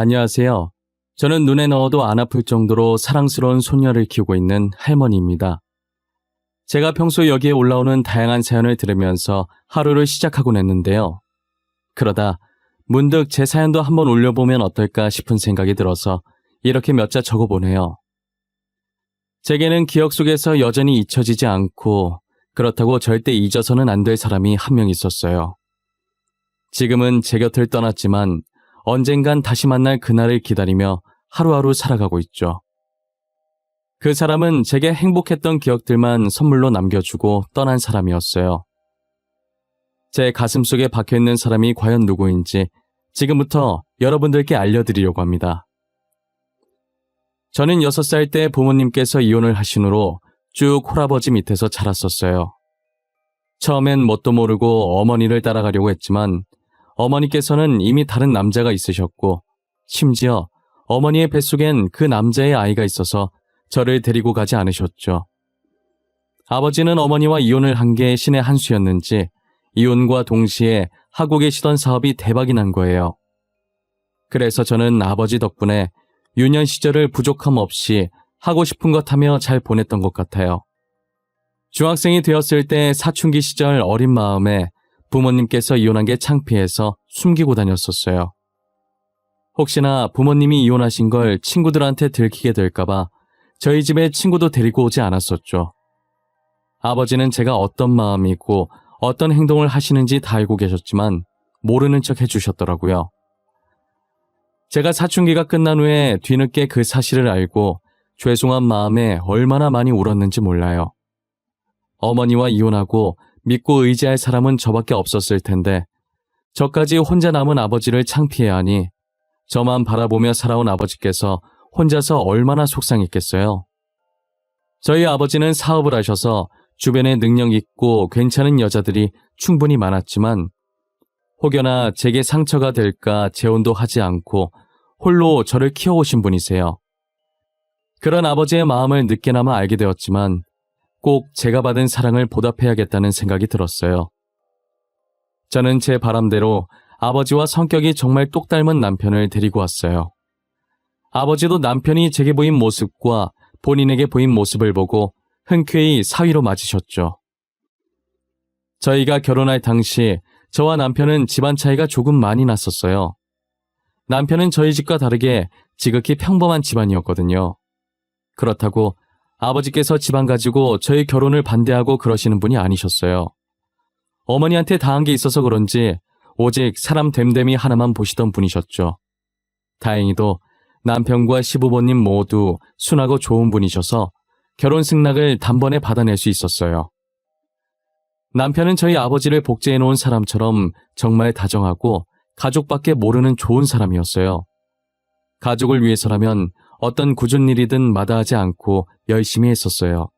안녕하세요. 저는 눈에 넣어도 안 아플 정도로 사랑스러운 손녀를 키우고 있는 할머니입니다. 제가 평소 여기에 올라오는 다양한 사연을 들으면서 하루를 시작하곤 했는데요. 그러다 문득 제 사연도 한번 올려보면 어떨까 싶은 생각이 들어서 이렇게 몇 자 적어보네요. 제게는 기억 속에서 여전히 잊혀지지 않고 그렇다고 절대 잊어서는 안 될 사람이 한 명 있었어요. 지금은 제 곁을 떠났지만 언젠간 다시 만날 그날을 기다리며 하루하루 살아가고 있죠. 그 사람은 제게 행복했던 기억들만 선물로 남겨주고 떠난 사람이었어요. 제 가슴속에 박혀있는 사람이 과연 누구인지 지금부터 여러분들께 알려드리려고 합니다. 저는 6살 때 부모님께서 이혼을 하신 후로 쭉 홀아버지 밑에서 자랐었어요. 처음엔 뭣도 모르고 어머니를 따라가려고 했지만 어머니께서는 이미 다른 남자가 있으셨고 심지어 어머니의 뱃속엔 그 남자의 아이가 있어서 저를 데리고 가지 않으셨죠. 아버지는 어머니와 이혼을 한 게 신의 한 수였는지 이혼과 동시에 하고 계시던 사업이 대박이 난 거예요. 그래서 저는 아버지 덕분에 유년 시절을 부족함 없이 하고 싶은 것 하며 잘 보냈던 것 같아요. 중학생이 되었을 때 사춘기 시절 어린 마음에 부모님께서 이혼한 게 창피해서 숨기고 다녔었어요. 혹시나 부모님이 이혼하신 걸 친구들한테 들키게 될까봐 저희 집에 친구도 데리고 오지 않았었죠. 아버지는 제가 어떤 마음이고 어떤 행동을 하시는지 다 알고 계셨지만 모르는 척 해주셨더라고요. 제가 사춘기가 끝난 후에 뒤늦게 그 사실을 알고 죄송한 마음에 얼마나 많이 울었는지 몰라요. 어머니와 이혼하고 믿고 의지할 사람은 저밖에 없었을 텐데 저까지 혼자 남은 아버지를 창피해야 하니 저만 바라보며 살아온 아버지께서 혼자서 얼마나 속상했겠어요. 저희 아버지는 사업을 하셔서 주변에 능력 있고 괜찮은 여자들이 충분히 많았지만 혹여나 제게 상처가 될까 재혼도 하지 않고 홀로 저를 키워오신 분이세요. 그런 아버지의 마음을 늦게나마 알게 되었지만 꼭 제가 받은 사랑을 보답해야겠다는 생각이 들었어요. 저는 제 바람대로 아버지와 성격이 정말 똑 닮은 남편을 데리고 왔어요. 아버지도 남편이 제게 보인 모습과 본인에게 보인 모습을 보고 흔쾌히 사위로 맞으셨죠. 저희가 결혼할 당시 저와 남편은 집안 차이가 조금 많이 났었어요. 남편은 저희 집과 다르게 지극히 평범한 집안이었거든요. 그렇다고 아버지께서 집안 가지고 저희 결혼을 반대하고 그러시는 분이 아니셨어요. 어머니한테 당한 게 있어서 그런지 오직 사람 됨됨이 하나만 보시던 분이셨죠. 다행히도 남편과 시부모님 모두 순하고 좋은 분이셔서 결혼 승낙을 단번에 받아낼 수 있었어요. 남편은 저희 아버지를 복제해 놓은 사람처럼 정말 다정하고 가족밖에 모르는 좋은 사람이었어요. 가족을 위해서라면 어떤 굳은 일이든 마다하지 않고 열심히 했었어요.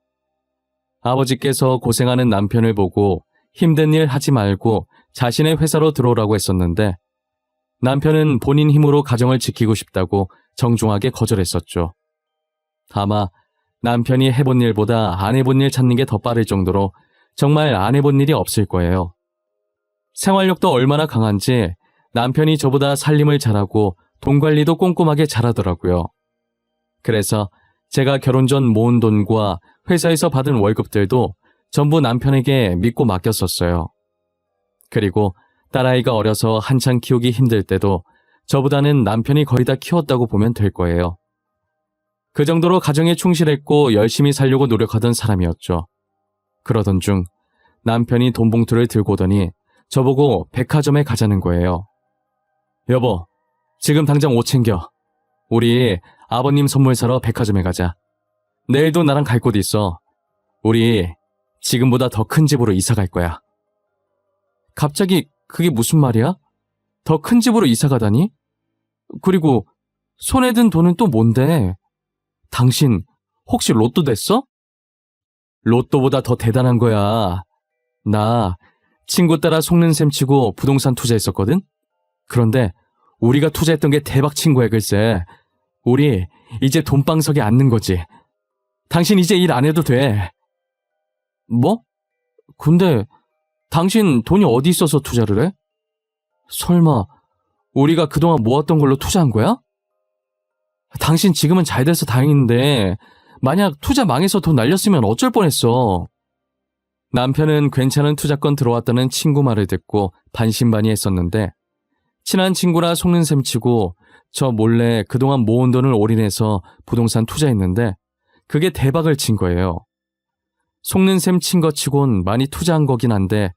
아버지께서 고생하는 남편을 보고 힘든 일 하지 말고 자신의 회사로 들어오라고 했었는데 남편은 본인 힘으로 가정을 지키고 싶다고 정중하게 거절했었죠. 아마 남편이 해본 일보다 안 해본 일 찾는 게 더 빠를 정도로 정말 안 해본 일이 없을 거예요. 생활력도 얼마나 강한지 남편이 저보다 살림을 잘하고 돈 관리도 꼼꼼하게 잘하더라고요. 그래서 제가 결혼 전 모은 돈과 회사에서 받은 월급들도 전부 남편에게 믿고 맡겼었어요. 그리고 딸아이가 어려서 한창 키우기 힘들 때도 저보다는 남편이 거의 다 키웠다고 보면 될 거예요. 그 정도로 가정에 충실했고 열심히 살려고 노력하던 사람이었죠. 그러던 중 남편이 돈 봉투를 들고 오더니 저보고 백화점에 가자는 거예요. 여보, 지금 당장 옷 챙겨. 우리 아버님 선물 사러 백화점에 가자. 내일도 나랑 갈 곳 있어. 우리 지금보다 더 큰 집으로 이사 갈 거야. 갑자기 그게 무슨 말이야? 더 큰 집으로 이사 가다니? 그리고 손에 든 돈은 또 뭔데? 당신 혹시 로또 됐어? 로또보다 더 대단한 거야. 나 친구 따라 속는 셈 치고 부동산 투자했었거든? 그런데 우리가 투자했던 게 대박 친 거야 글쎄. 우리 이제 돈방석에 앉는 거지. 당신 이제 일 안 해도 돼. 뭐? 근데 당신 돈이 어디 있어서 투자를 해? 설마 우리가 그동안 모았던 걸로 투자한 거야? 당신 지금은 잘 돼서 다행인데 만약 투자 망해서 돈 날렸으면 어쩔 뻔했어. 남편은 괜찮은 투자권 들어왔다는 친구 말을 듣고 반신반의했었는데 친한 친구라 속는 셈 치고 저 몰래 그동안 모은 돈을 올인해서 부동산 투자했는데 그게 대박을 친 거예요. 속는 셈 친 것 치곤 많이 투자한 거긴 한데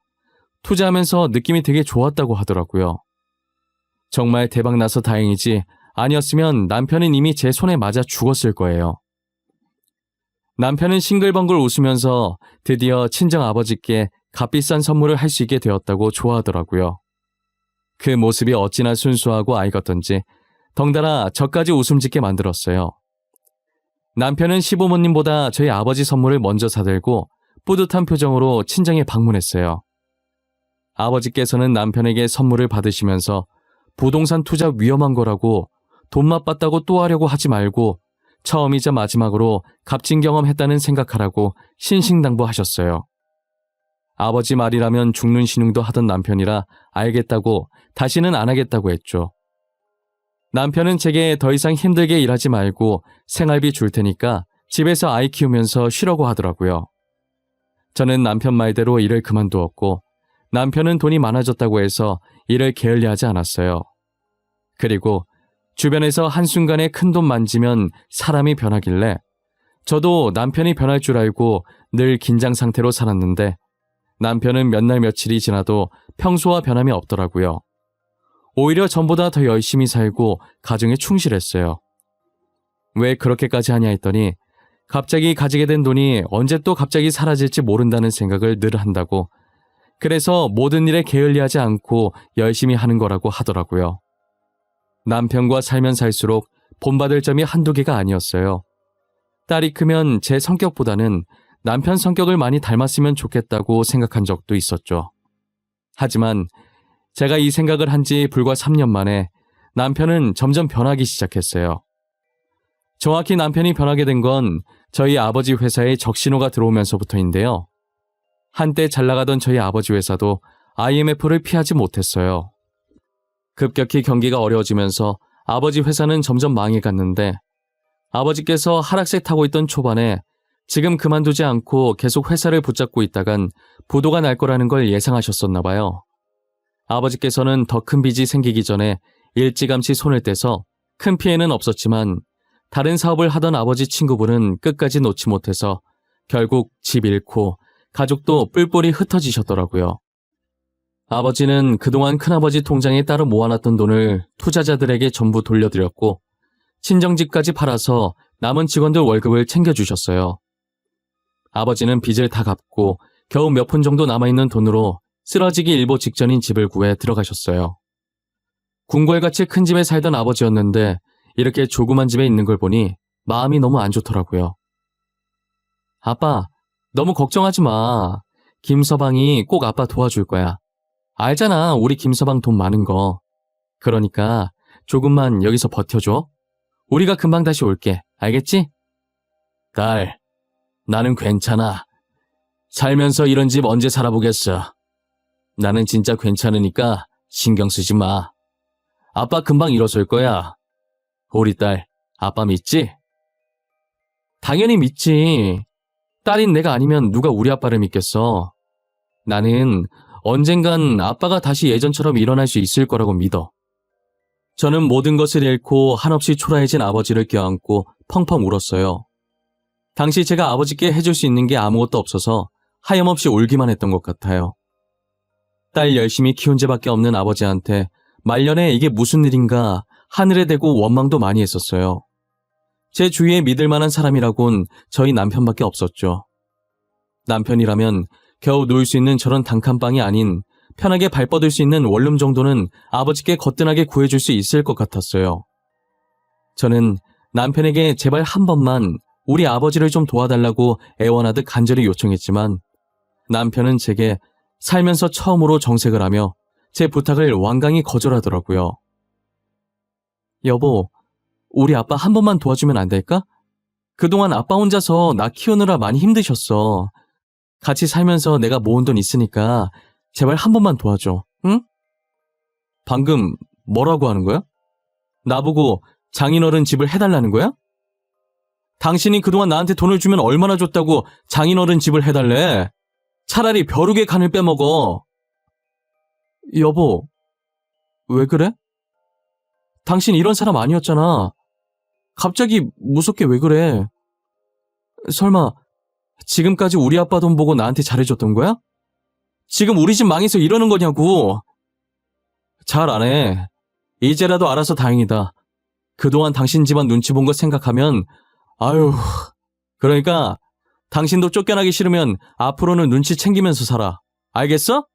투자하면서 느낌이 되게 좋았다고 하더라고요. 정말 대박 나서 다행이지 아니었으면 남편은 이미 제 손에 맞아 죽었을 거예요. 남편은 싱글벙글 웃으면서 드디어 친정아버지께 값비싼 선물을 할 수 있게 되었다고 좋아하더라고요. 그 모습이 어찌나 순수하고 아이 같던지 덩달아 저까지 웃음 짓게 만들었어요. 남편은 시부모님보다 저희 아버지 선물을 먼저 사들고 뿌듯한 표정으로 친정에 방문했어요. 아버지께서는 남편에게 선물을 받으시면서 부동산 투자 위험한 거라고 돈 맛봤다고 또 하려고 하지 말고 처음이자 마지막으로 값진 경험했다는 생각하라고 신신당부하셨어요. 아버지 말이라면 죽는 신용도 하던 남편이라 알겠다고 다시는 안 하겠다고 했죠. 남편은 제게 더 이상 힘들게 일하지 말고 생활비 줄 테니까 집에서 아이 키우면서 쉬라고 하더라고요. 저는 남편 말대로 일을 그만두었고 남편은 돈이 많아졌다고 해서 일을 게을리하지 않았어요. 그리고 주변에서 한순간에 큰돈 만지면 사람이 변하길래 저도 남편이 변할 줄 알고 늘 긴장 상태로 살았는데 남편은 몇 날 며칠이 지나도 평소와 변함이 없더라고요. 오히려 전보다 더 열심히 살고 가정에 충실했어요. 왜 그렇게까지 하냐 했더니 갑자기 가지게 된 돈이 언제 또 갑자기 사라질지 모른다는 생각을 늘 한다고 그래서 모든 일에 게을리하지 않고 열심히 하는 거라고 하더라고요. 남편과 살면 살수록 본받을 점이 한두 개가 아니었어요. 딸이 크면 제 성격보다는 남편 성격을 많이 닮았으면 좋겠다고 생각한 적도 있었죠. 하지만 제가 이 생각을 한 지 불과 3년 만에 남편은 점점 변하기 시작했어요. 정확히 남편이 변하게 된 건 저희 아버지 회사에 적신호가 들어오면서부터인데요. 한때 잘 나가던 저희 아버지 회사도 IMF를 피하지 못했어요. 급격히 경기가 어려워지면서 아버지 회사는 점점 망해갔는데 아버지께서 하락세 타고 있던 초반에 지금 그만두지 않고 계속 회사를 붙잡고 있다간 부도가 날 거라는 걸 예상하셨었나 봐요. 아버지께서는 더 큰 빚이 생기기 전에 일찌감치 손을 떼서 큰 피해는 없었지만 다른 사업을 하던 아버지 친구분은 끝까지 놓지 못해서 결국 집 잃고 가족도 뿔뿔이 흩어지셨더라고요. 아버지는 그동안 큰아버지 통장에 따로 모아놨던 돈을 투자자들에게 전부 돌려드렸고 친정집까지 팔아서 남은 직원들 월급을 챙겨주셨어요. 아버지는 빚을 다 갚고 겨우 몇 푼 정도 남아있는 돈으로 쓰러지기 일보 직전인 집을 구해 들어가셨어요. 궁궐같이 큰 집에 살던 아버지였는데 이렇게 조그만 집에 있는 걸 보니 마음이 너무 안 좋더라고요. 아빠, 너무 걱정하지 마. 김서방이 꼭 아빠 도와줄 거야. 알잖아, 우리 김서방 돈 많은 거. 그러니까 조금만 여기서 버텨줘. 우리가 금방 다시 올게. 알겠지? 딸, 나는 괜찮아. 살면서 이런 집 언제 살아보겠어. 나는 진짜 괜찮으니까 신경 쓰지 마. 아빠 금방 일어설 거야. 우리 딸, 아빠 믿지? 당연히 믿지. 딸인 내가 아니면 누가 우리 아빠를 믿겠어. 나는 언젠간 아빠가 다시 예전처럼 일어날 수 있을 거라고 믿어. 저는 모든 것을 잃고 한없이 초라해진 아버지를 껴안고 펑펑 울었어요. 당시 제가 아버지께 해줄 수 있는 게 아무것도 없어서 하염없이 울기만 했던 것 같아요. 딸 열심히 키운 죄밖에 없는 아버지한테 말년에 이게 무슨 일인가 하늘에 대고 원망도 많이 했었어요. 제 주위에 믿을 만한 사람이라곤 저희 남편밖에 없었죠. 남편이라면 겨우 누울 수 있는 저런 단칸방이 아닌 편하게 발 뻗을 수 있는 원룸 정도는 아버지께 거뜬하게 구해줄 수 있을 것 같았어요. 저는 남편에게 제발 한 번만 우리 아버지를 좀 도와달라고 애원하듯 간절히 요청했지만 남편은 제게 살면서 처음으로 정색을 하며 제 부탁을 완강히 거절하더라고요. 여보, 우리 아빠 한 번만 도와주면 안 될까? 그동안 아빠 혼자서 나 키우느라 많이 힘드셨어. 같이 살면서 내가 모은 돈 있으니까 제발 한 번만 도와줘, 응? 방금 뭐라고 하는 거야? 나보고 장인어른 집을 해달라는 거야? 당신이 그동안 나한테 돈을 주면 얼마나 줬다고 장인어른 집을 해달래? 차라리 벼룩의 간을 빼먹어. 여보, 왜 그래? 당신 이런 사람 아니었잖아. 갑자기 무섭게 왜 그래? 설마 지금까지 우리 아빠 돈 보고 나한테 잘해줬던 거야? 지금 우리 집 망해서 이러는 거냐고. 잘 안 해. 이제라도 알아서 다행이다. 그동안 당신 집안 눈치 본 거 생각하면 아유. 그러니까 당신도 쫓겨나기 싫으면 앞으로는 눈치 챙기면서 살아. 알겠어?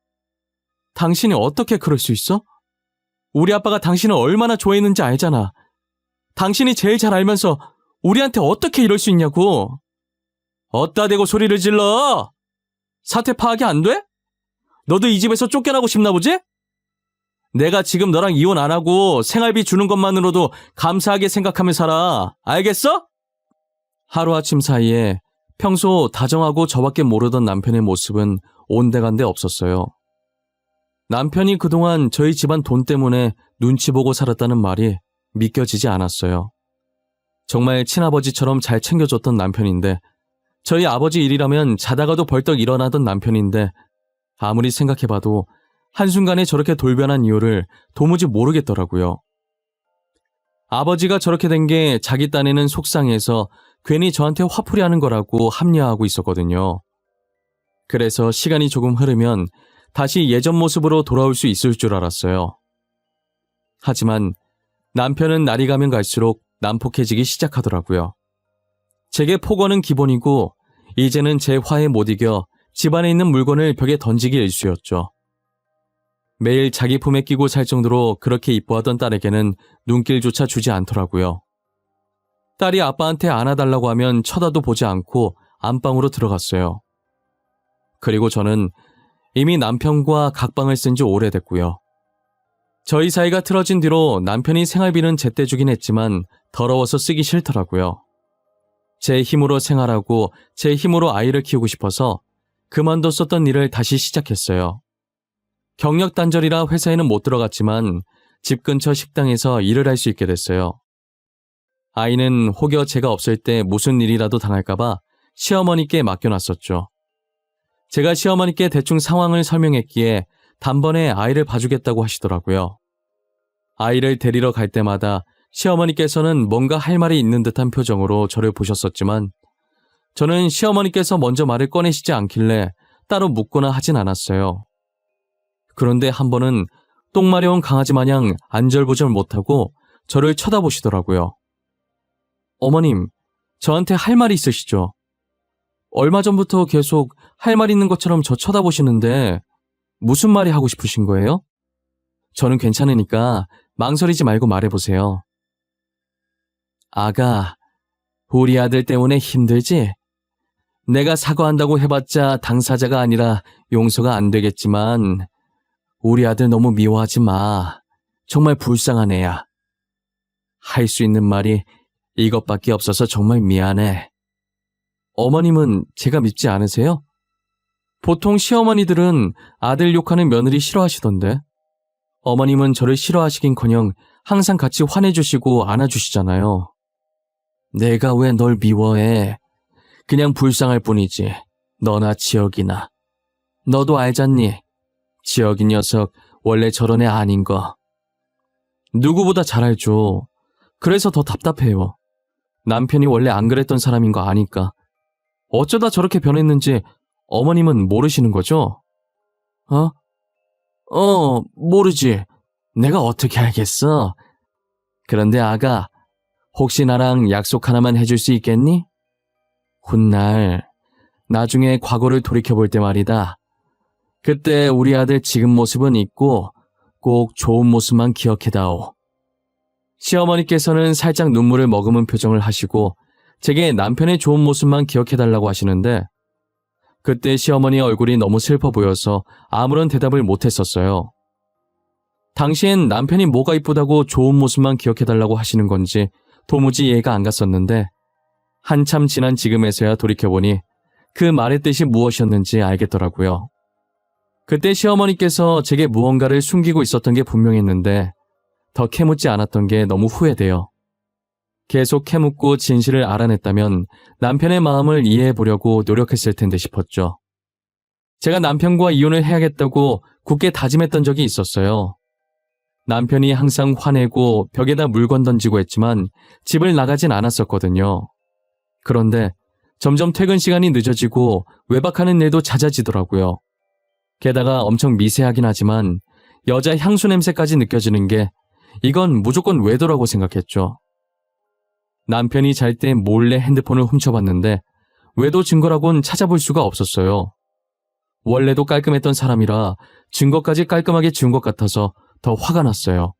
당신이 어떻게 그럴 수 있어? 우리 아빠가 당신을 얼마나 좋아했는지 알잖아. 당신이 제일 잘 알면서 우리한테 어떻게 이럴 수 있냐고. 어따 대고 소리를 질러. 사태 파악이 안 돼? 너도 이 집에서 쫓겨나고 싶나 보지? 내가 지금 너랑 이혼 안 하고 생활비 주는 것만으로도 감사하게 생각하며 살아. 알겠어? 하루아침 사이에 평소 다정하고 저밖에 모르던 남편의 모습은 온데간데 없었어요. 남편이 그동안 저희 집안 돈 때문에 눈치 보고 살았다는 말이 믿겨지지 않았어요. 정말 친아버지처럼 잘 챙겨줬던 남편인데, 저희 아버지 일이라면 자다가도 벌떡 일어나던 남편인데, 아무리 생각해봐도 한순간에 저렇게 돌변한 이유를 도무지 모르겠더라고요. 아버지가 저렇게 된 게 자기 딴에는 속상해서 괜히 저한테 화풀이 하는 거라고 합리화하고 있었거든요. 그래서 시간이 조금 흐르면 다시 예전 모습으로 돌아올 수 있을 줄 알았어요. 하지만 남편은 날이 가면 갈수록 난폭해지기 시작하더라고요. 제게 폭언은 기본이고 이제는 제 화에 못 이겨 집안에 있는 물건을 벽에 던지기 일쑤였죠. 매일 자기 품에 끼고 살 정도로 그렇게 이뻐하던 딸에게는 눈길조차 주지 않더라고요. 딸이 아빠한테 안아달라고 하면 쳐다도 보지 않고 안방으로 들어갔어요. 그리고 저는 이미 남편과 각방을 쓴 지 오래됐고요. 저희 사이가 틀어진 뒤로 남편이 생활비는 제때 주긴 했지만 더러워서 쓰기 싫더라고요. 제 힘으로 생활하고 제 힘으로 아이를 키우고 싶어서 그만뒀었던 일을 다시 시작했어요. 경력 단절이라 회사에는 못 들어갔지만 집 근처 식당에서 일을 할 수 있게 됐어요. 아이는 혹여 제가 없을 때 무슨 일이라도 당할까봐 시어머니께 맡겨놨었죠. 제가 시어머니께 대충 상황을 설명했기에 단번에 아이를 봐주겠다고 하시더라고요. 아이를 데리러 갈 때마다 시어머니께서는 뭔가 할 말이 있는 듯한 표정으로 저를 보셨었지만 저는 시어머니께서 먼저 말을 꺼내시지 않길래 따로 묻거나 하진 않았어요. 그런데 한 번은 똥 마려운 강아지 마냥 안절부절 못하고 저를 쳐다보시더라고요. 어머님, 저한테 할 말이 있으시죠? 얼마 전부터 계속 할 말 있는 것처럼 저 쳐다보시는데 무슨 말이 하고 싶으신 거예요? 저는 괜찮으니까 망설이지 말고 말해보세요. 아가, 우리 아들 때문에 힘들지? 내가 사과한다고 해봤자 당사자가 아니라 용서가 안 되겠지만 우리 아들 너무 미워하지 마. 정말 불쌍한 애야. 할 수 있는 말이 이것밖에 없어서 정말 미안해. 어머님은 제가 밉지 않으세요? 보통 시어머니들은 아들 욕하는 며느리 싫어하시던데 어머님은 저를 싫어하시긴커녕 항상 같이 화내주시고 안아주시잖아요. 내가 왜 널 미워해? 그냥 불쌍할 뿐이지. 너나 지혁이나. 너도 알잖니? 지혁이 녀석 원래 저런 애 아닌 거. 누구보다 잘 알죠. 그래서 더 답답해요. 남편이 원래 안 그랬던 사람인 거 아니까. 어쩌다 저렇게 변했는지 어머님은 모르시는 거죠? 모르지. 내가 어떻게 알겠어? 그런데 아가, 혹시 나랑 약속 하나만 해줄 수 있겠니? 훗날 나중에 과거를 돌이켜볼 때 말이다. 그때 우리 아들 지금 모습은 잊고 꼭 좋은 모습만 기억해다오. 시어머니께서는 살짝 눈물을 머금은 표정을 하시고 제게 남편의 좋은 모습만 기억해달라고 하시는데 그때 시어머니의 얼굴이 너무 슬퍼 보여서 아무런 대답을 못했었어요. 당시엔 남편이 뭐가 이쁘다고 좋은 모습만 기억해달라고 하시는 건지 도무지 이해가 안 갔었는데 한참 지난 지금에서야 돌이켜보니 그 말의 뜻이 무엇이었는지 알겠더라고요. 그때 시어머니께서 제게 무언가를 숨기고 있었던 게 분명했는데 더 캐묻지 않았던 게 너무 후회돼요. 계속 캐묻고 진실을 알아냈다면 남편의 마음을 이해해보려고 노력했을 텐데 싶었죠. 제가 남편과 이혼을 해야겠다고 굳게 다짐했던 적이 있었어요. 남편이 항상 화내고 벽에다 물건 던지고 했지만 집을 나가진 않았었거든요. 그런데 점점 퇴근 시간이 늦어지고 외박하는 일도 잦아지더라고요. 게다가 엄청 미세하긴 하지만 여자 향수 냄새까지 느껴지는 게 이건 무조건 외도라고 생각했죠. 남편이 잘 때 몰래 핸드폰을 훔쳐봤는데 외도 증거라곤 찾아볼 수가 없었어요. 원래도 깔끔했던 사람이라 증거까지 깔끔하게 지운 것 같아서 더 화가 났어요.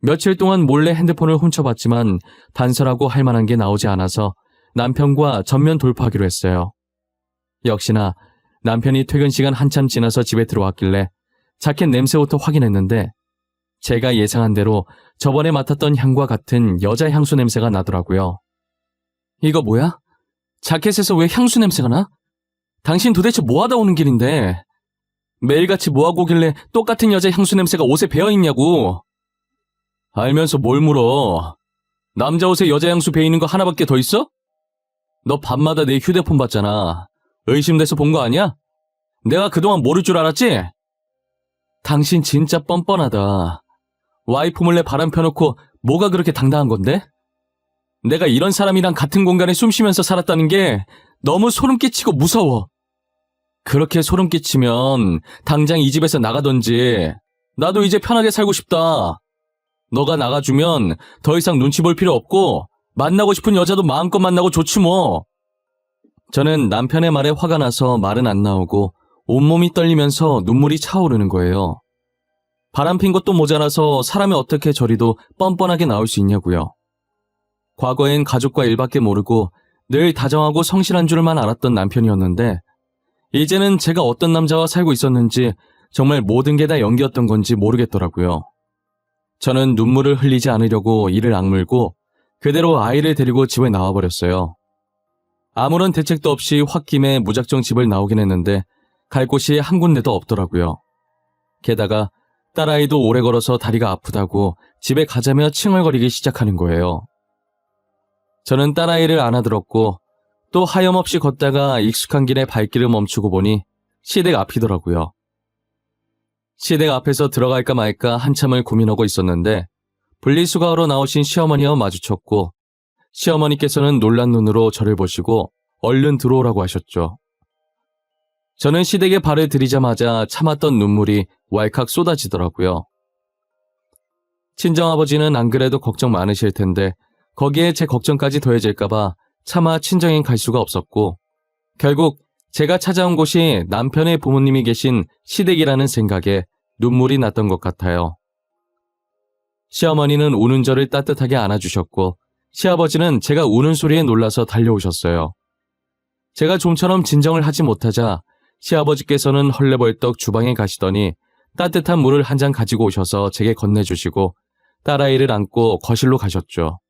며칠 동안 몰래 핸드폰을 훔쳐봤지만 단서라고 할 만한 게 나오지 않아서 남편과 전면 돌파하기로 했어요. 역시나 남편이 퇴근 시간 한참 지나서 집에 들어왔길래 자켓 냄새부터 확인했는데 제가 예상한 대로 저번에 맡았던 향과 같은 여자 향수 냄새가 나더라고요. 이거 뭐야? 자켓에서 왜 향수 냄새가 나? 당신 도대체 뭐하다 오는 길인데? 매일같이 뭐하고 오길래 똑같은 여자 향수 냄새가 옷에 배어있냐고. 알면서 뭘 물어. 남자 옷에 여자 향수 배이는 거 하나밖에 더 있어? 너 밤마다 내 휴대폰 봤잖아. 의심돼서 본 거 아니야? 내가 그동안 모를 줄 알았지? 당신 진짜 뻔뻔하다. 와이프 몰래 바람 펴놓고 뭐가 그렇게 당당한 건데? 내가 이런 사람이랑 같은 공간에 숨 쉬면서 살았다는 게 너무 소름 끼치고 무서워. 그렇게 소름 끼치면 당장 이 집에서 나가던지. 나도 이제 편하게 살고 싶다. 너가 나가주면 더 이상 눈치 볼 필요 없고 만나고 싶은 여자도 마음껏 만나고 좋지 뭐. 저는 남편의 말에 화가 나서 말은 안 나오고 온몸이 떨리면서 눈물이 차오르는 거예요. 바람핀 것도 모자라서 사람이 어떻게 저리도 뻔뻔하게 나올 수 있냐고요. 과거엔 가족과 일밖에 모르고 늘 다정하고 성실한 줄만 알았던 남편이었는데 이제는 제가 어떤 남자와 살고 있었는지 정말 모든 게 다 연기였던 건지 모르겠더라고요. 저는 눈물을 흘리지 않으려고 이를 악물고 그대로 아이를 데리고 집을 나와버렸어요. 아무런 대책도 없이 홧김에 무작정 집을 나오긴 했는데 갈 곳이 한 군데도 없더라고요. 게다가 딸아이도 오래 걸어서 다리가 아프다고 집에 가자며 칭얼거리기 시작하는 거예요. 저는 딸아이를 안아들었고 또 하염없이 걷다가 익숙한 길에 발길을 멈추고 보니 시댁 앞이더라고요. 시댁 앞에서 들어갈까 말까 한참을 고민하고 있었는데 분리수거하러 나오신 시어머니와 마주쳤고 시어머니께서는 놀란 눈으로 저를 보시고 얼른 들어오라고 하셨죠. 저는 시댁에 발을 들이자마자 참았던 눈물이 왈칵 쏟아지더라고요. 친정아버지는 안 그래도 걱정 많으실 텐데 거기에 제 걱정까지 더해질까봐 차마 친정엔 갈 수가 없었고 결국 제가 찾아온 곳이 남편의 부모님이 계신 시댁이라는 생각에 눈물이 났던 것 같아요. 시어머니는 우는 저를 따뜻하게 안아주셨고 시아버지는 제가 우는 소리에 놀라서 달려오셨어요. 제가 좀처럼 진정을 하지 못하자 시아버지께서는 헐레벌떡 주방에 가시더니 따뜻한 물을 한 잔 가지고 오셔서 제게 건네주시고 딸아이를 안고 거실로 가셨죠.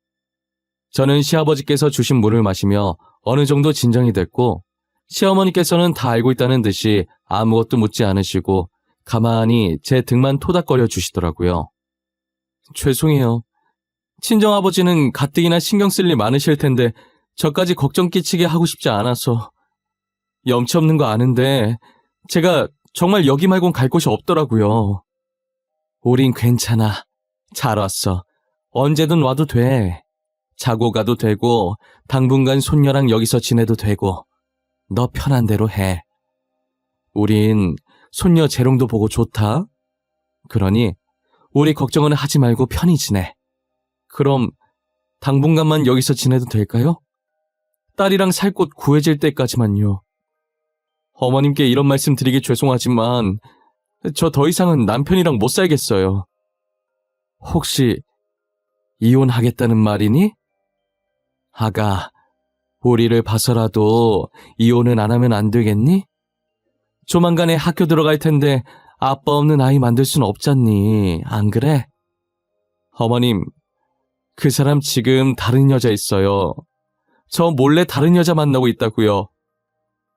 저는 시아버지께서 주신 물을 마시며 어느 정도 진정이 됐고 시어머니께서는 다 알고 있다는 듯이 아무것도 묻지 않으시고 가만히 제 등만 토닥거려 주시더라고요. 죄송해요. 친정아버지는 가뜩이나 신경 쓸 일 많으실 텐데 저까지 걱정 끼치게 하고 싶지 않아서. 염치 없는 거 아는데 제가 정말 여기 말곤 갈 곳이 없더라고요. 우린 괜찮아. 잘 왔어. 언제든 와도 돼. 자고 가도 되고 당분간 손녀랑 여기서 지내도 되고 너 편한 대로 해. 우린 손녀 재롱도 보고 좋다. 그러니 우리 걱정은 하지 말고 편히 지내. 그럼 당분간만 여기서 지내도 될까요? 딸이랑 살 곳 구해질 때까지만요. 어머님께 이런 말씀 드리기 죄송하지만 저 더 이상은 남편이랑 못 살겠어요. 혹시 이혼하겠다는 말이니? 아가, 우리를 봐서라도 이혼은 안 하면 안 되겠니? 조만간에 학교 들어갈 텐데 아빠 없는 아이 만들 순 없잖니, 안 그래? 어머님, 그 사람 지금 다른 여자 있어요. 저 몰래 다른 여자 만나고 있다고요.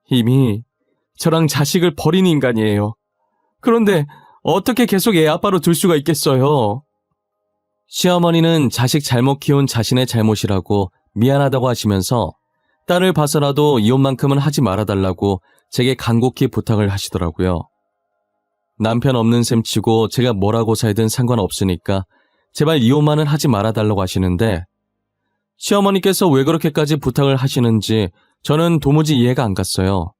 이미 저랑 자식을 버린 인간이에요. 그런데 어떻게 계속 애 아빠로 둘 수가 있겠어요? 시어머니는 자식 잘못 키운 자신의 잘못이라고 미안하다고 하시면서 딸을 봐서라도 이혼만큼은 하지 말아달라고 제게 간곡히 부탁을 하시더라고요. 남편 없는 셈 치고 제가 뭐라고 살든 상관없으니까 제발 이혼만은 하지 말아달라고 하시는데 시어머니께서 왜 그렇게까지 부탁을 하시는지 저는 도무지 이해가 안 갔어요.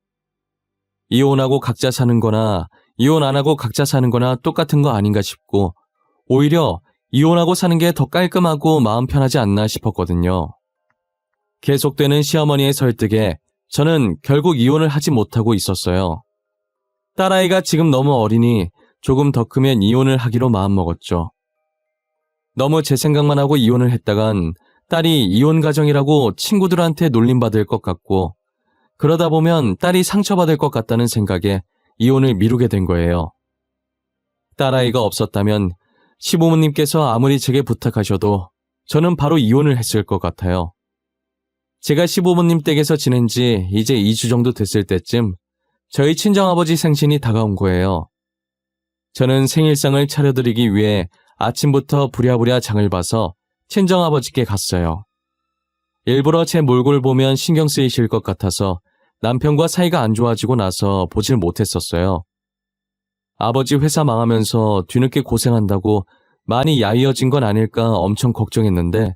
이혼하고 각자 사는 거나 이혼 안 하고 각자 사는 거나 똑같은 거 아닌가 싶고 오히려 이혼하고 사는 게 더 깔끔하고 마음 편하지 않나 싶었거든요. 계속되는 시어머니의 설득에 저는 결국 이혼을 하지 못하고 있었어요. 딸아이가 지금 너무 어리니 조금 더 크면 이혼을 하기로 마음먹었죠. 너무 제 생각만 하고 이혼을 했다간 딸이 이혼 가정이라고 친구들한테 놀림받을 것 같고 그러다 보면 딸이 상처받을 것 같다는 생각에 이혼을 미루게 된 거예요. 딸아이가 없었다면 시부모님께서 아무리 제게 부탁하셔도 저는 바로 이혼을 했을 것 같아요. 제가 시부모님 댁에서 지낸 지 이제 2주 정도 됐을 때쯤 저희 친정아버지 생신이 다가온 거예요. 저는 생일상을 차려드리기 위해 아침부터 부랴부랴 장을 봐서 친정아버지께 갔어요. 일부러 제 몰골 보면 신경 쓰이실 것 같아서 남편과 사이가 안 좋아지고 나서 보질 못했었어요. 아버지 회사 망하면서 뒤늦게 고생한다고 많이 야위어진 건 아닐까 엄청 걱정했는데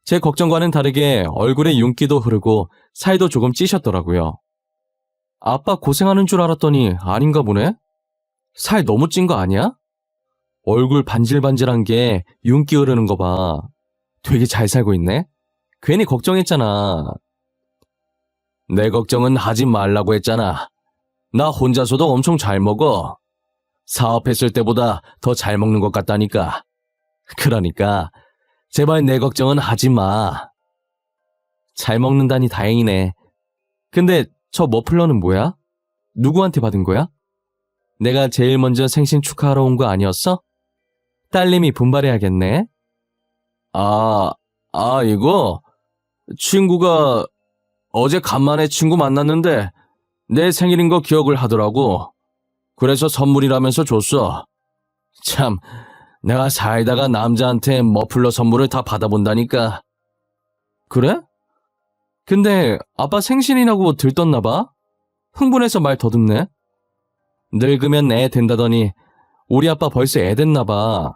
제 걱정과는 다르게 얼굴에 윤기도 흐르고 살도 조금 찌셨더라고요. 아빠 고생하는 줄 알았더니 아닌가 보네? 살 너무 찐 거 아니야? 얼굴 반질반질한 게 윤기 흐르는 거 봐. 되게 잘 살고 있네? 괜히 걱정했잖아. 내 걱정은 하지 말라고 했잖아. 나 혼자서도 엄청 잘 먹어. 사업했을 때보다 더 잘 먹는 것 같다니까. 그러니까 제발 내 걱정은 하지 마. 잘 먹는다니 다행이네. 근데 저 머플러는 뭐야? 누구한테 받은 거야? 내가 제일 먼저 생신 축하하러 온 거 아니었어? 딸님이 분발해야겠네. 이거? 친구가 어제 간만에 친구 만났는데 내 생일인 거 기억을 하더라고. 그래서 선물이라면서 줬어. 참, 내가 살다가 남자한테 머플러 선물을 다 받아본다니까. 그래? 근데 아빠 생신이라고 들떴나 봐? 흥분해서 말 더듬네. 늙으면 애 된다더니 우리 아빠 벌써 애 됐나 봐.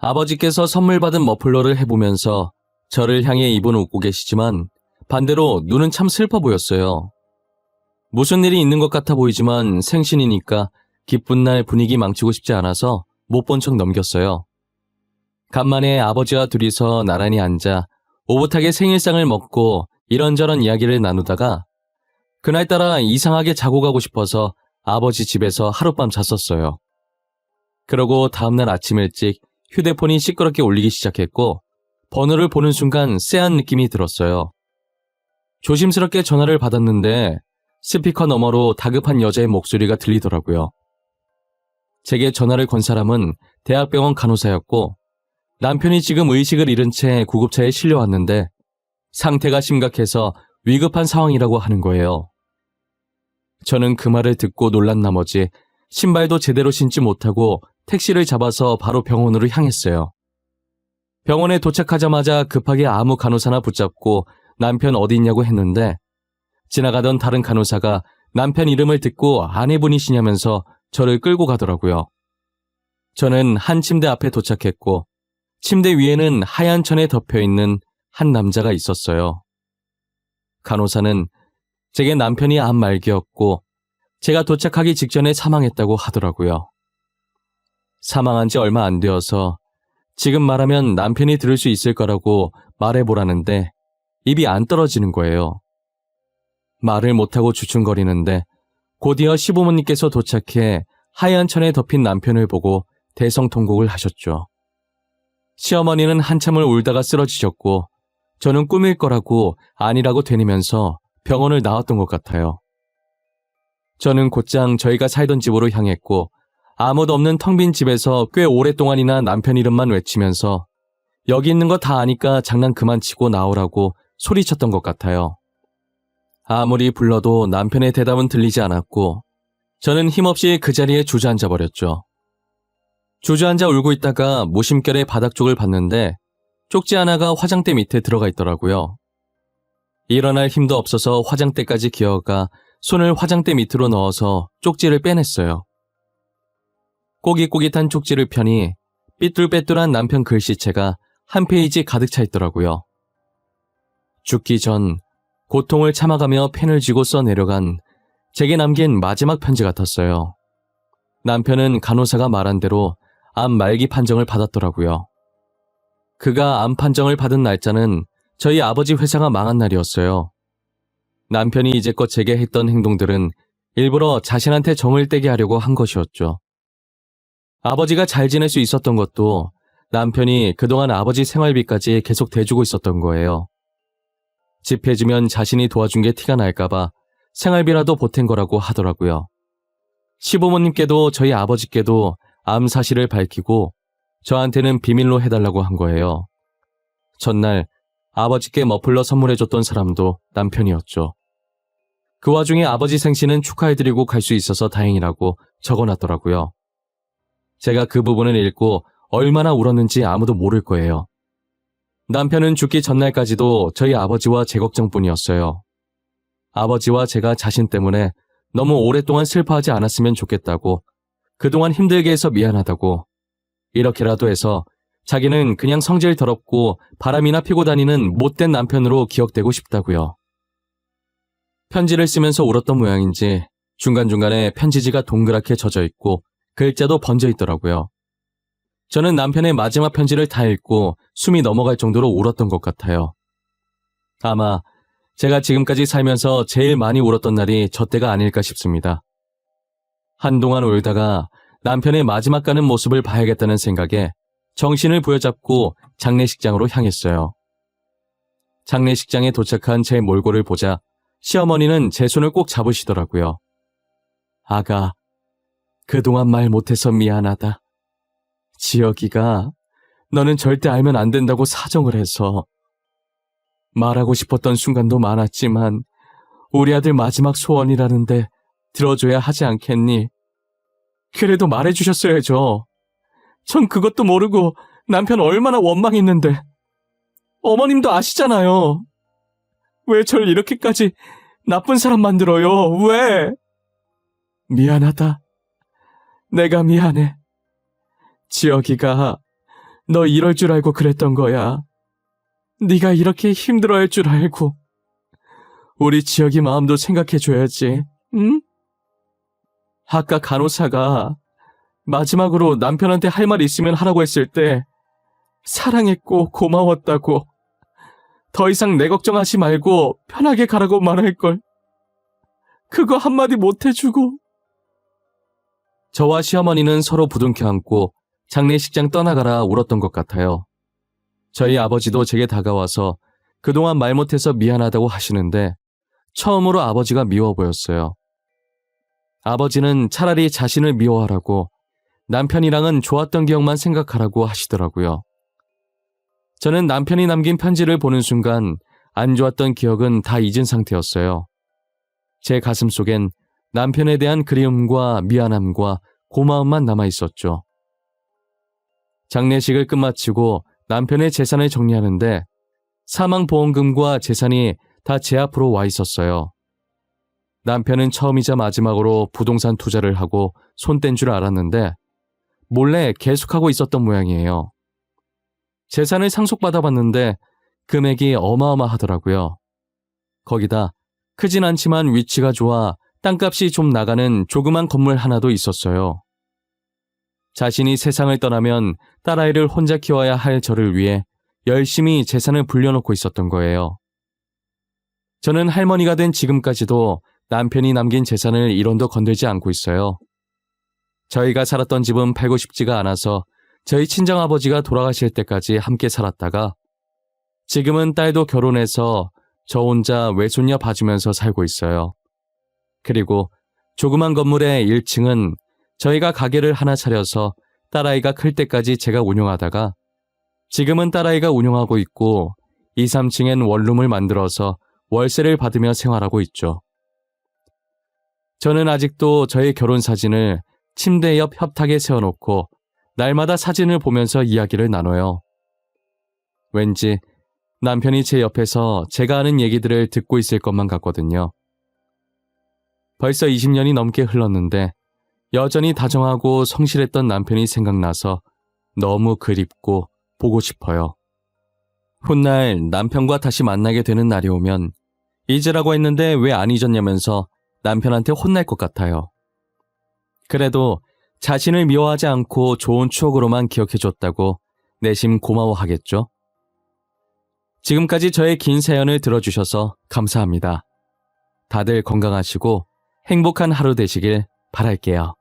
아버지께서 선물 받은 머플러를 해보면서 저를 향해 입은 웃고 계시지만 반대로 눈은 참 슬퍼 보였어요. 무슨 일이 있는 것 같아 보이지만 생신이니까 기쁜 날 분위기 망치고 싶지 않아서 못 본 척 넘겼어요. 간만에 아버지와 둘이서 나란히 앉아 오붓하게 생일상을 먹고 이런저런 이야기를 나누다가 그날따라 이상하게 자고 가고 싶어서 아버지 집에서 하룻밤 잤었어요. 그러고 다음날 아침 일찍 휴대폰이 시끄럽게 울리기 시작했고 번호를 보는 순간 쎄한 느낌이 들었어요. 조심스럽게 전화를 받았는데 스피커 너머로 다급한 여자의 목소리가 들리더라고요. 제게 전화를 건 사람은 대학병원 간호사였고 남편이 지금 의식을 잃은 채 구급차에 실려왔는데 상태가 심각해서 위급한 상황이라고 하는 거예요. 저는 그 말을 듣고 놀란 나머지 신발도 제대로 신지 못하고 택시를 잡아서 바로 병원으로 향했어요. 병원에 도착하자마자 급하게 아무 간호사나 붙잡고 남편 어디 있냐고 했는데 지나가던 다른 간호사가 남편 이름을 듣고 아내분이시냐면서 저를 끌고 가더라고요. 저는 한 침대 앞에 도착했고 침대 위에는 하얀 천에 덮여있는 한 남자가 있었어요. 간호사는 제게 남편이 암 말기였고 제가 도착하기 직전에 사망했다고 하더라고요. 사망한 지 얼마 안 되어서 지금 말하면 남편이 들을 수 있을 거라고 말해보라는데 입이 안 떨어지는 거예요. 말을 못하고 주춤거리는데 곧이어 시부모님께서 도착해 하얀 천에 덮인 남편을 보고 대성통곡을 하셨죠. 시어머니는 한참을 울다가 쓰러지셨고 저는 꿈일 거라고 아니라고 되뇌면서 병원을 나왔던 것 같아요. 저는 곧장 저희가 살던 집으로 향했고 아무도 없는 텅 빈 집에서 꽤 오랫동안이나 남편 이름만 외치면서 여기 있는 거 다 아니까 장난 그만 치고 나오라고 소리쳤던 것 같아요. 아무리 불러도 남편의 대답은 들리지 않았고 저는 힘없이 그 자리에 주저앉아 버렸죠. 주저앉아 울고 있다가 무심결에 바닥 쪽을 봤는데 쪽지 하나가 화장대 밑에 들어가 있더라고요. 일어날 힘도 없어서 화장대까지 기어가 손을 화장대 밑으로 넣어서 쪽지를 빼냈어요. 꼬깃꼬깃한 쪽지를 펴니 삐뚤빼뚤한 남편 글씨체가 한 페이지 가득 차 있더라고요. 죽기 전 고통을 참아가며 펜을 쥐고 써내려간 제게 남긴 마지막 편지 같았어요. 남편은 간호사가 말한 대로 암 말기 판정을 받았더라고요. 그가 암 판정을 받은 날짜는 저희 아버지 회사가 망한 날이었어요. 남편이 이제껏 제게 했던 행동들은 일부러 자신한테 정을 떼게 하려고 한 것이었죠. 아버지가 잘 지낼 수 있었던 것도 남편이 그동안 아버지 생활비까지 계속 대주고 있었던 거예요. 집 해주면 자신이 도와준 게 티가 날까봐 생활비라도 보탠 거라고 하더라고요. 시부모님께도 저희 아버지께도 암 사실을 밝히고 저한테는 비밀로 해달라고 한 거예요. 전날 아버지께 머플러 선물해줬던 사람도 남편이었죠. 그 와중에 아버지 생신은 축하해드리고 갈 수 있어서 다행이라고 적어놨더라고요. 제가 그 부분을 읽고 얼마나 울었는지 아무도 모를 거예요. 남편은 죽기 전날까지도 저희 아버지와 제 걱정뿐이었어요. 아버지와 제가 자신 때문에 너무 오랫동안 슬퍼하지 않았으면 좋겠다고, 그동안 힘들게 해서 미안하다고, 이렇게라도 해서 자기는 그냥 성질 더럽고 바람이나 피고 다니는 못된 남편으로 기억되고 싶다고요. 편지를 쓰면서 울었던 모양인지 중간중간에 편지지가 동그랗게 젖어 있고 글자도 번져 있더라고요. 저는 남편의 마지막 편지를 다 읽고 숨이 넘어갈 정도로 울었던 것 같아요. 아마 제가 지금까지 살면서 제일 많이 울었던 날이 저 때가 아닐까 싶습니다. 한동안 울다가 남편의 마지막 가는 모습을 봐야겠다는 생각에 정신을 부여잡고 장례식장으로 향했어요. 장례식장에 도착한 제 몰골을 보자 시어머니는 제 손을 꼭 잡으시더라고요. 아가, 그동안 말 못해서 미안하다. 지혁이가 너는 절대 알면 안 된다고 사정을 해서. 말하고 싶었던 순간도 많았지만 우리 아들 마지막 소원이라는데 들어줘야 하지 않겠니? 그래도 말해주셨어야죠. 전 그것도 모르고 남편 얼마나 원망했는데. 어머님도 아시잖아요. 왜 절 이렇게까지 나쁜 사람 만들어요? 왜? 미안하다. 내가 미안해. 지혁이가 너 이럴 줄 알고 그랬던 거야. 네가 이렇게 힘들어할 줄 알고. 우리 지혁이 마음도 생각해줘야지. 응? 아까 간호사가 마지막으로 남편한테 할 말 있으면 하라고 했을 때 사랑했고 고마웠다고, 더 이상 내 걱정하지 말고 편하게 가라고 말할걸. 그거 한마디 못해주고. 저와 시어머니는 서로 부둥켜 안고 장례식장 떠나가라 울었던 것 같아요. 저희 아버지도 제게 다가와서 그동안 말 못해서 미안하다고 하시는데 처음으로 아버지가 미워 보였어요. 아버지는 차라리 자신을 미워하라고, 남편이랑은 좋았던 기억만 생각하라고 하시더라고요. 저는 남편이 남긴 편지를 보는 순간 안 좋았던 기억은 다 잊은 상태였어요. 제 가슴 속엔 남편에 대한 그리움과 미안함과 고마움만 남아 있었죠. 장례식을 끝마치고 남편의 재산을 정리하는데 사망보험금과 재산이 다 제 앞으로 와 있었어요. 남편은 처음이자 마지막으로 부동산 투자를 하고 손 뗀 줄 알았는데 몰래 계속하고 있었던 모양이에요. 재산을 상속받아봤는데 금액이 어마어마하더라고요. 거기다 크진 않지만 위치가 좋아 땅값이 좀 나가는 조그만 건물 하나도 있었어요. 자신이 세상을 떠나면 딸아이를 혼자 키워야 할 저를 위해 열심히 재산을 불려놓고 있었던 거예요. 저는 할머니가 된 지금까지도 남편이 남긴 재산을 1원도 건들지 않고 있어요. 저희가 살았던 집은 팔고 싶지가 않아서 저희 친정아버지가 돌아가실 때까지 함께 살았다가 지금은 딸도 결혼해서 저 혼자 외손녀 봐주면서 살고 있어요. 그리고 조그만 건물의 1층은 저희가 가게를 하나 차려서 딸아이가 클 때까지 제가 운영하다가 지금은 딸아이가 운영하고 있고 2, 3층엔 원룸을 만들어서 월세를 받으며 생활하고 있죠. 저는 아직도 저의 결혼 사진을 침대 옆 협탁에 세워놓고 날마다 사진을 보면서 이야기를 나눠요. 왠지 남편이 제 옆에서 제가 하는 얘기들을 듣고 있을 것만 같거든요. 벌써 20년이 넘게 흘렀는데 여전히 다정하고 성실했던 남편이 생각나서 너무 그립고 보고 싶어요. 훗날 남편과 다시 만나게 되는 날이 오면 잊으라고 했는데 왜 안 잊었냐면서 남편한테 혼날 것 같아요. 그래도 자신을 미워하지 않고 좋은 추억으로만 기억해줬다고 내심 고마워하겠죠? 지금까지 저의 긴 사연을 들어주셔서 감사합니다. 다들 건강하시고 행복한 하루 되시길 바랄게요.